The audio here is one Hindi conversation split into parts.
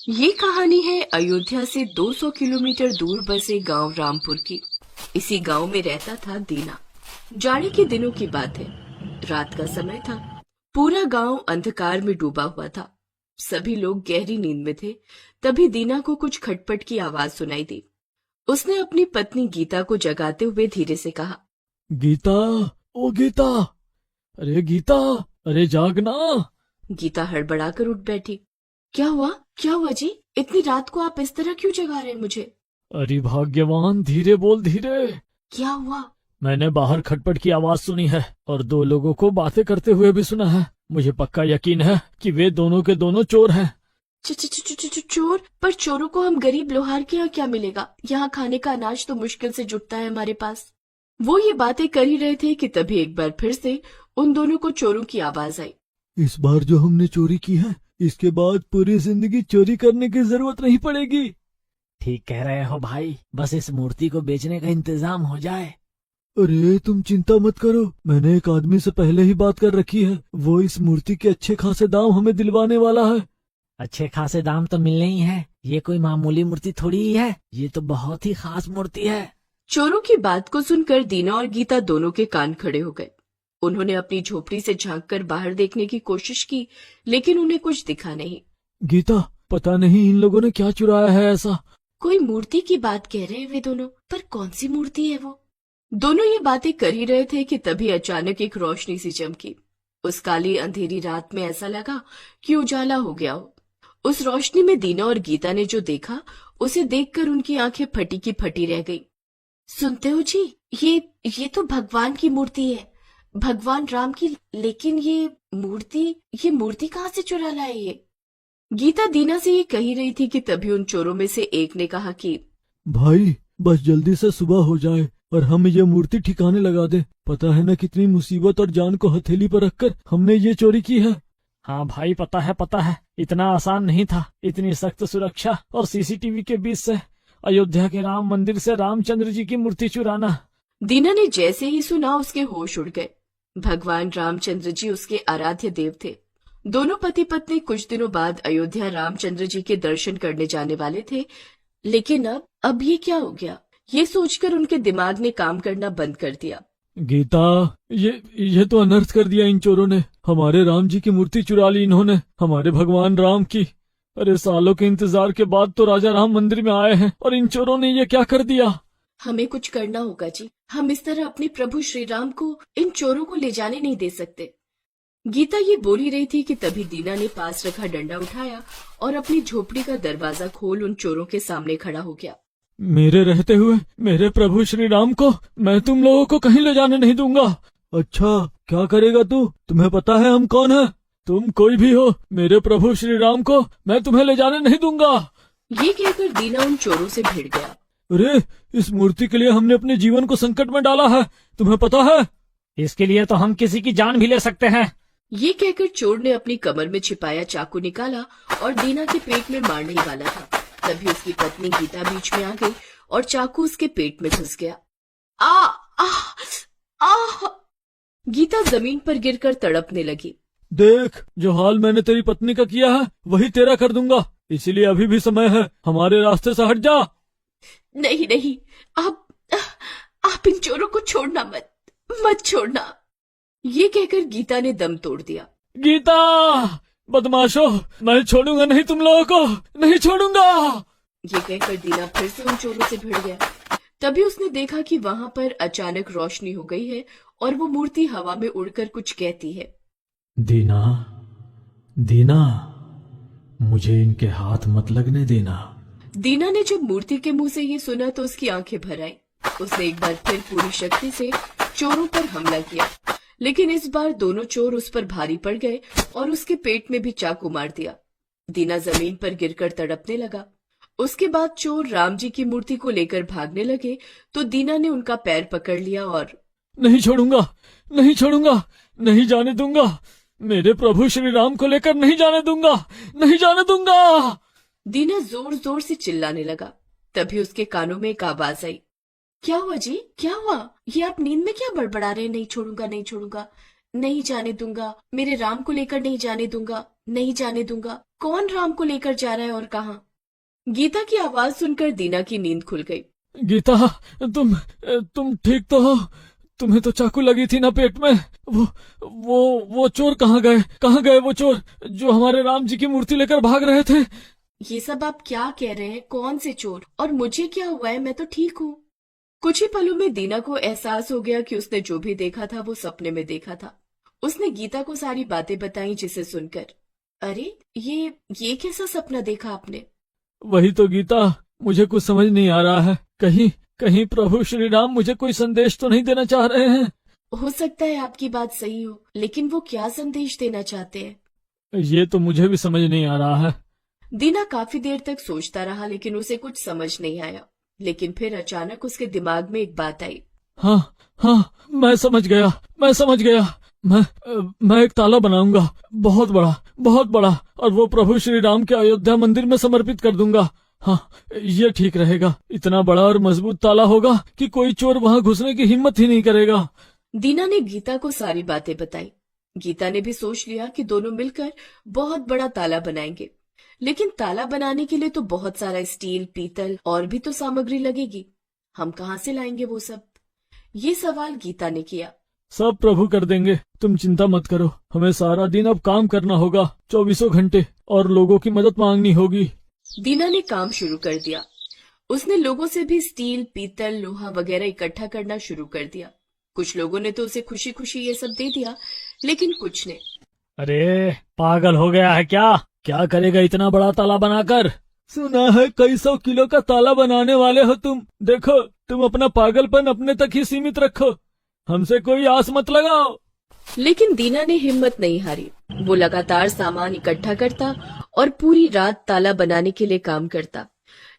ये कहानी है अयोध्या से 200 किलोमीटर दूर बसे गांव रामपुर की। इसी गांव में रहता था दीना। जाड़े के दिनों की बात है। रात का समय था। पूरा गांव अंधकार में डूबा हुआ था। सभी लोग गहरी नींद में थे। तभी दीना को कुछ खटपट की आवाज सुनाई दी। उसने अपनी पत्नी गीता को जगाते हुए धीरे से कहा, गीता, ओ गीता, अरे गीता, अरे जागना। गीता हड़बड़ाकर उठ बैठी। क्या हुआ जी? इतनी रात को आप इस तरह क्यों जगा रहे हैं मुझे? अरे भाग्यवान, धीरे बोल, धीरे। क्या हुआ? मैंने बाहर खटपट की आवाज सुनी है और दो लोगों को बातें करते हुए भी सुना है। मुझे पक्का यकीन है कि वे दोनों के दोनों चोर हैं। चोर? पर चोरों को हम गरीब लोहार के यहाँ क्या मिलेगा? यहाँ खाने का अनाज तो मुश्किल से जुटता है हमारे पास। वो ये बातें कर ही रहे थे कि तभी एक बार फिर से उन दोनों को चोरों की आवाज आई। इस बार जो हमने चोरी की है, इसके बाद पूरी जिंदगी चोरी करने की जरूरत नहीं पड़ेगी। ठीक कह रहे हो भाई, बस इस मूर्ति को बेचने का इंतजाम हो जाए। अरे तुम चिंता मत करो, मैंने एक आदमी से पहले ही बात कर रखी है। वो इस मूर्ति के अच्छे खासे दाम हमें दिलवाने वाला है। अच्छे खासे दाम तो मिलने ही है। ये कोई मामूली मूर्ति थोड़ी ही है, ये तो बहुत ही खास मूर्ति है। चोरों की बात को सुनकर दीना और गीता दोनों के कान खड़े हो गए। उन्होंने अपनी झोपड़ी से झांककर बाहर देखने की कोशिश की, लेकिन उन्हें कुछ दिखा नहीं। गीता, पता नहीं इन लोगों ने क्या चुराया है ऐसा। कोई मूर्ति की बात कह रहे हैं वे दोनों, पर कौन सी मूर्ति है वो? दोनों ये बातें कर ही रहे थे कि तभी अचानक एक रोशनी सी चमकी। उस काली अंधेरी रात में ऐसा लगा कि उजाला हो गया हो। उस रोशनी में दीना और गीता ने जो देखा, उसे देखकर उनकी आंखें फटी की फटी रह गई। सुनते हो जी, ये तो भगवान की मूर्ति है, भगवान राम की। लेकिन ये मूर्ति कहाँ से चुरा लाए ये? गीता दीना से ये कही रही थी कि तभी उन चोरों में से एक ने कहा कि भाई, बस जल्दी से सुबह हो जाए और हम ये मूर्ति ठिकाने लगा दे। पता है ना कितनी मुसीबत और जान को हथेली पर रखकर हमने ये चोरी की है। हाँ भाई, पता है। इतना आसान नहीं था, इतनी सख्त सुरक्षा और सीसीटीवी के बीच से अयोध्या के राम मंदिर से रामचंद्र जी की मूर्ति चुराना। दीना ने जैसे ही सुना उसके होश उड़ गए। भगवान रामचंद्र जी उसके आराध्य देव थे। दोनों पति पत्नी कुछ दिनों बाद अयोध्या रामचंद्र जी के दर्शन करने जाने वाले थे। लेकिन अब ये क्या हो गया? ये सोचकर उनके दिमाग ने काम करना बंद कर दिया। गीता, ये तो अनर्थ कर दिया इन चोरों ने। हमारे राम जी की मूर्ति चुरा ली इन्होंने, हमारे भगवान राम की। अरे सालों के इंतजार के बाद तो राजा राम मंदिर में आए हैं और इन चोरों ने ये क्या कर दिया। हमें कुछ करना होगा जी। हम इस तरह अपने प्रभु श्री राम को इन चोरों को ले जाने नहीं दे सकते। गीता ये बोल ही रही थी कि तभी दीना ने पास रखा डंडा उठाया और अपनी झोपड़ी का दरवाजा खोल उन चोरों के सामने खड़ा हो गया। मेरे रहते हुए मेरे प्रभु श्री राम को मैं तुम लोगों को कहीं ले जाने नहीं दूंगा। अच्छा, क्या करेगा तू? तुम्हें पता है हम कौन है? तुम कोई भी हो, मेरे प्रभु श्री राम को मैं तुम्हें ले जाने नहीं दूंगा। ये कहकर दीना उन चोरों से भिड़ गया। अरे, इस मूर्ति के लिए हमने अपने जीवन को संकट में डाला है, तुम्हें पता है? इसके लिए तो हम किसी की जान भी ले सकते हैं। ये कहकर चोर ने अपनी कमर में छिपाया चाकू निकाला और दीना के पेट में मारने ही वाला था। तभी उसकी पत्नी गीता बीच में आ गई और चाकू उसके पेट में घुस गया। आ आ आ गीता जमीन पर गिरकर तड़पने लगी। देख, जो हाल मैंने तेरी पत्नी का किया है वही तेरा कर दूंगा, इसीलिए अभी भी समय है, हमारे रास्ते से हट जा। नहीं, आप इन चोरों को छोड़ना मत छोड़ना। ये कहकर गीता ने दम तोड़ दिया। गीता, बदमाशो, मैं छोड़ूंगा नहीं, तुम लोगों को नहीं छोड़ूंगा। ये कहकर दीना फिर से उन चोरों से भिड़ गया। तभी उसने देखा कि वहां पर अचानक रोशनी हो गई है और वो मूर्ति हवा में उड़कर कुछ कहती है। दीना, मुझे इनके हाथ मत लगने देना। दीना ने जब मूर्ति के मुंह से ये सुना तो उसकी आंखें भर आई। उसने एक बार फिर पूरी शक्ति से चोरों पर हमला किया, लेकिन इस बार दोनों चोर उस पर भारी पड़ गए और उसके पेट में भी चाकू मार दिया। दीना जमीन पर गिरकर तड़पने लगा। उसके बाद चोर राम जी की मूर्ति को लेकर भागने लगे तो दीना ने उनका पैर पकड़ लिया और नहीं छोड़ूंगा, नहीं जाने दूंगा, मेरे प्रभु श्री राम को लेकर नहीं जाने दूंगा। दीना जोर जोर से चिल्लाने लगा। तभी उसके कानों में एक आवाज आई। क्या हुआ जी, क्या हुआ? ये आप नींद में क्या बड़बड़ा रहे? नहीं छोड़ूंगा, नहीं जाने दूंगा, मेरे राम को लेकर नहीं जाने दूंगा। कौन राम को लेकर जा रहा है और कहाँ? गीता की आवाज सुनकर दीना की नींद खुल गई। गीता, तुम ठीक तो हो? तुम्हें तो चाकू लगी थी ना पेट में। वो चोर कहाँ गए वो चोर जो हमारे राम जी की मूर्ति लेकर भाग रहे थे? ये सब आप क्या कह रहे हैं? कौन से चोर? और मुझे क्या हुआ है? मैं तो ठीक हूँ। कुछ ही पलों में दीना को एहसास हो गया कि उसने जो भी देखा था वो सपने में देखा था। उसने गीता को सारी बातें बताई, जिसे सुनकर, अरे ये कैसा सपना देखा आपने? वही तो गीता, मुझे कुछ समझ नहीं आ रहा है। कहीं प्रभु श्री राम मुझे कोई संदेश तो नहीं देना चाह रहे हैं? हो सकता है आपकी बात सही हो, लेकिन वो क्या संदेश देना चाहते हैं? ये तो मुझे भी समझ नहीं आ रहा है। दीना काफी देर तक सोचता रहा, लेकिन उसे कुछ समझ नहीं आया। लेकिन फिर अचानक उसके दिमाग में एक बात आई। हाँ, मैं समझ गया। मैं एक ताला बनाऊंगा, बहुत बड़ा, और वो प्रभु श्री राम के अयोध्या मंदिर में समर्पित कर दूंगा। हाँ, ये ठीक रहेगा। इतना बड़ा और मजबूत ताला होगा कि कोई चोर वहाँ घुसने की हिम्मत ही नहीं करेगा। दीना ने गीता को सारी बातें बताई। गीता ने भी सोच लिया कि दोनों मिलकर बहुत बड़ा ताला बनाएंगे। लेकिन ताला बनाने के लिए तो बहुत सारा स्टील, पीतल और भी तो सामग्री लगेगी। हम कहाँ से लाएंगे वो सब? ये सवाल गीता ने किया। सब प्रभु कर देंगे, तुम चिंता मत करो। हमें सारा दिन अब काम करना होगा, 24 घंटे, और लोगों की मदद मांगनी होगी। दीना ने काम शुरू कर दिया। उसने लोगों से भी स्टील, पीतल, लोहा वगैरह इकट्ठा करना शुरू कर दिया। कुछ लोगों ने तो उसे खुशी खुशी ये सब दे दिया, लेकिन कुछ ने। अरे पागल हो गया है क्या करेगा इतना बड़ा ताला बनाकर? सुना है कई 100 किलो का ताला बनाने वाले हो तुम। देखो, तुम अपना पागलपन अपने तक ही सीमित रखो, हमसे कोई आस मत लगाओ। लेकिन दीना ने हिम्मत नहीं हारी। वो लगातार सामान इकट्ठा करता और पूरी रात ताला बनाने के लिए काम करता।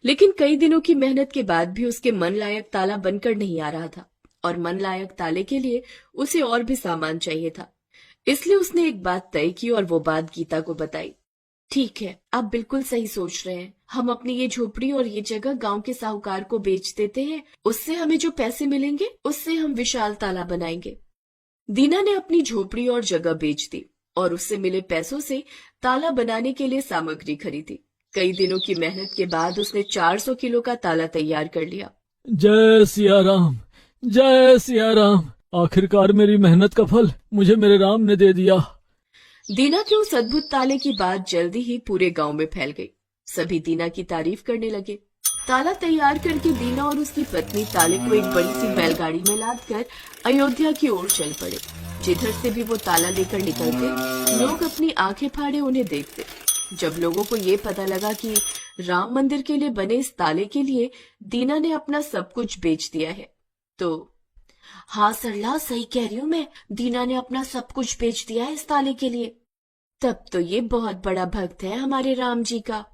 लेकिन कई दिनों की मेहनत के बाद भी उसके मन लायक ताला बनकर नहीं आ रहा था, और मन लायक ताले के लिए उसे और भी सामान चाहिए था। इसलिए उसने एक बात तय की और वो बात गीता को बताई। ठीक है, आप बिल्कुल सही सोच रहे हैं। हम अपनी ये झोपड़ी और ये जगह गांव के साहूकार को बेच देते हैं। उससे हमें जो पैसे मिलेंगे उससे हम विशाल ताला बनाएंगे। दीना ने अपनी झोपड़ी और जगह बेच दी और उससे मिले पैसों से ताला बनाने के लिए सामग्री खरीदी। कई दिनों की मेहनत के बाद उसने 400 किलो का ताला तैयार कर लिया। जय सिया राम, जय सिया राम। आखिरकार मेरी मेहनत का फल मुझे मेरे राम ने दे दिया। दीना के उस अद्भुत ताले की बात जल्दी ही पूरे गांव में फैल गई। सभी दीना की तारीफ करने लगे। ताला तैयार करके दीना और उसकी पत्नी ताले को एक बड़ी सी बैलगाड़ी में लादकर अयोध्या की ओर चल पड़े। जिधर से भी वो ताला लेकर निकलते, लोग अपनी आंखें फाड़े उन्हें देखते। जब लोगों को ये पता लगा कि राम मंदिर के लिए बने इस ताले के लिए दीना ने अपना सब कुछ बेच दिया है, तो हाँ सरला, सही कह रही हूँ मैं, दीना ने अपना सब कुछ बेच दिया है इस ताले के लिए। तब तो ये बहुत बड़ा भक्त है हमारे राम जी का।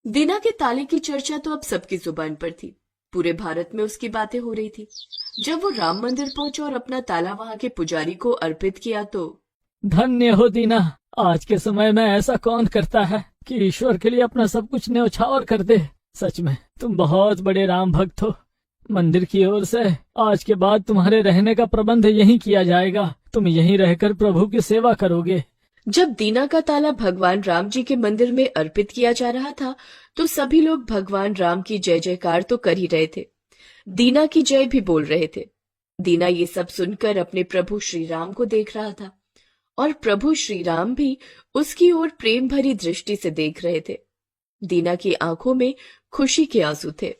दीना के ताले की चर्चा तो अब सबकी जुबान पर थी। पूरे भारत में उसकी बातें हो रही थी। जब वो राम मंदिर पहुंचा और अपना ताला वहां के पुजारी को अर्पित किया तो धन्य हो दीना, आज के समय में ऐसा कौन करता है कि ईश्वर के लिए अपना सब कुछ न्यौछावर कर दे। सच में तुम बहुत बड़े राम भक्त हो। मंदिर की ओर से आज के बाद तुम्हारे रहने का प्रबंध यहीं किया जाएगा। तुम यहीं रहकर प्रभु की सेवा करोगे। जब दीना का ताला भगवान राम जी के मंदिर में अर्पित किया जा रहा था तो सभी लोग भगवान राम की जय जयकार तो कर ही रहे थे, दीना की जय भी बोल रहे थे। दीना ये सब सुनकर अपने प्रभु श्री राम को देख रहा था और प्रभु श्री राम भी उसकी ओर प्रेम भरी दृष्टि से देख रहे थे। दीना की आंखों में खुशी के आंसू थे।